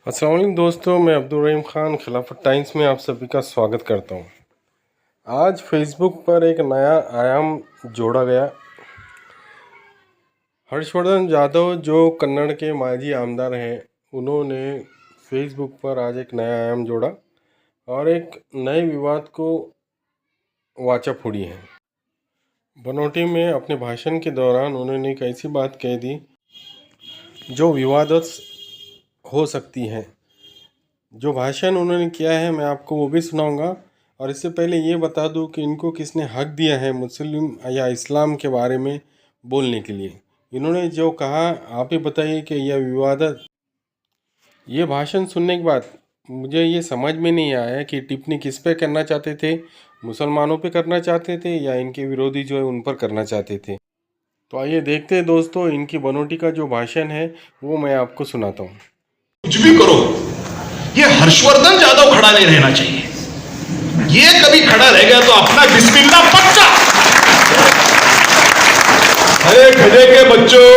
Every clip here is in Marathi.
अस्सलाम वालेकुम दोस्तों, मैं अब्दुल रहीम ख़ान खिलाफत टाइम्स में आप सभी का स्वागत करता हूं। आज फेसबुक पर एक नया आयाम जोड़ा गया। हर्षवर्धन जाधव जो कन्नड़ के माजी आमदार हैं, उन्होंने फेसबुक पर आज एक नया आयाम जोड़ा और एक नए विवाद को वाचा फोड़ी है। बनौटी में अपने भाषण के दौरान उन्होंने एक ऐसी बात कह दी जो विवादास्पद हो सकती है। जो भाषण उन्होंने किया है मैं आपको वो भी सुनाऊंगा, और इससे पहले ये बता दूं कि इनको किसने हक दिया है मुस्लिम या इस्लाम के बारे में बोलने के लिए। इन्होंने जो कहा आप ही बताइए कि यह ये भाषण सुनने के बाद मुझे ये समझ में नहीं आया कि टिप्पणी किस पे करना चाहते थे, मुसलमानों पे करना चाहते थे या इनके विरोधी जो है उन पर करना चाहते थे। तो आइए देखते हैं दोस्तों, इनकी बनौटी का जो भाषण है वो मैं आपको सुनाता हूँ। कुछ भी करो, ये हर्षवर्धन जाधव खड़ा नहीं रहना चाहिए। ये कभी खड़ा रह गया तो अपना बिस्मिल्लाह पक्का। अरे गधे के बच्चों,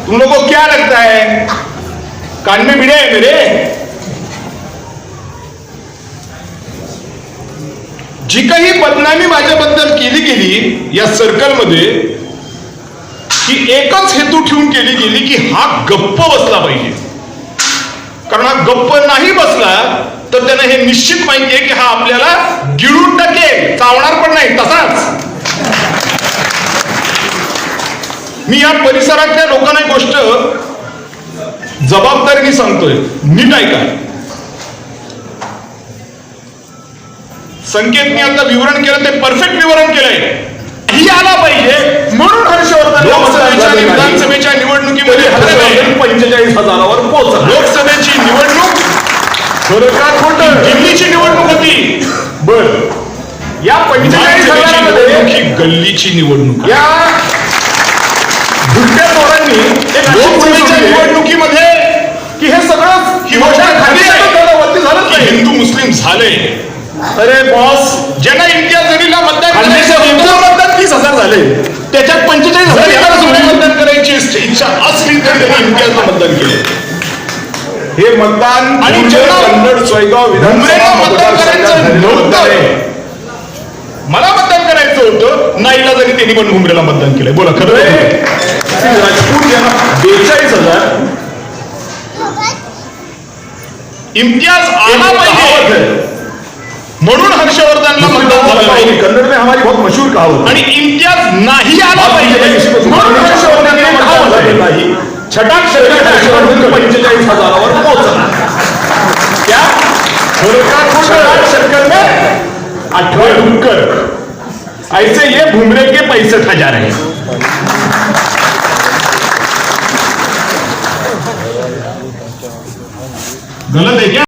तुम लोगों को क्या लगता है कान में भिड़े है मेरे? जी काही बदनामी माझ्याबद्दल केली गेली या सर्कलमध्ये, की एकच हेतू ठेवून केली गेली की हा गप्प बसला पाहिजे। कारण हा गप्प नाही बसला तर त्यांना हे निश्चित माहिती आहे की हा आपल्याला गिळून टाकेल, चावणार पण नाही तसाच। मी या परिसरातल्या लोकांना एक गोष्ट जबाबदारीने सांगतोय, नीट ऐका। संकेतने आता विवरण केलं ते परफेक्ट विवरण केलंय। ही आला पाहिजे म्हणून हर्षवर्धन लोकसभेच्या आणि विधानसभेच्या निवडणुकीमध्ये 45,000वर पोहोचला। लोकसभेची निवडणूक दिल्लीची निवडणूक होती, बर या 45,000 ही गल्लीची निवडणूक। या बुड्या पोरांनी लोकसभेच्या निवडणुकीमध्ये की हे सगळं ही घोषणा खाली झालं, हिंदू मुस्लिम झाले। अरे बॉस, ज्यांना इम्तियाज जलीलला मतदान 30,000 झाले, त्याच्यात 45,000 मतदान करायची इच्छा असली तर त्यांनी इम्तियाजला मतदान केले। हे मतदान आणि कन्नड सोयगाव विधानसभा मतदान करायचं नव्हतं, मला मतदान करायचं होतं, नाईलाजाने त्यांनी पण भुमरेला मतदान केलंय। बोला खरं राजपूत यांना 42,000 इम्तियाज आला पाहिजे म्हणून हर्षवर्धनला मतदान झालं नाही। कन्नड में हमारी बहुत मशहूर कहावत, आणि इम्तियाज नाही आला पाहिजे म्हणून हर्षवर्धनला मतदान झालं नाही। छटाक शर्यत हर्षवर्धन 45,000वर पोहोचला। क्या छटाक शर्यत में 8वां डुक्कर। ऐसे ये भुमरे के पैसे खा जा रहे हैं। गलत है क्या?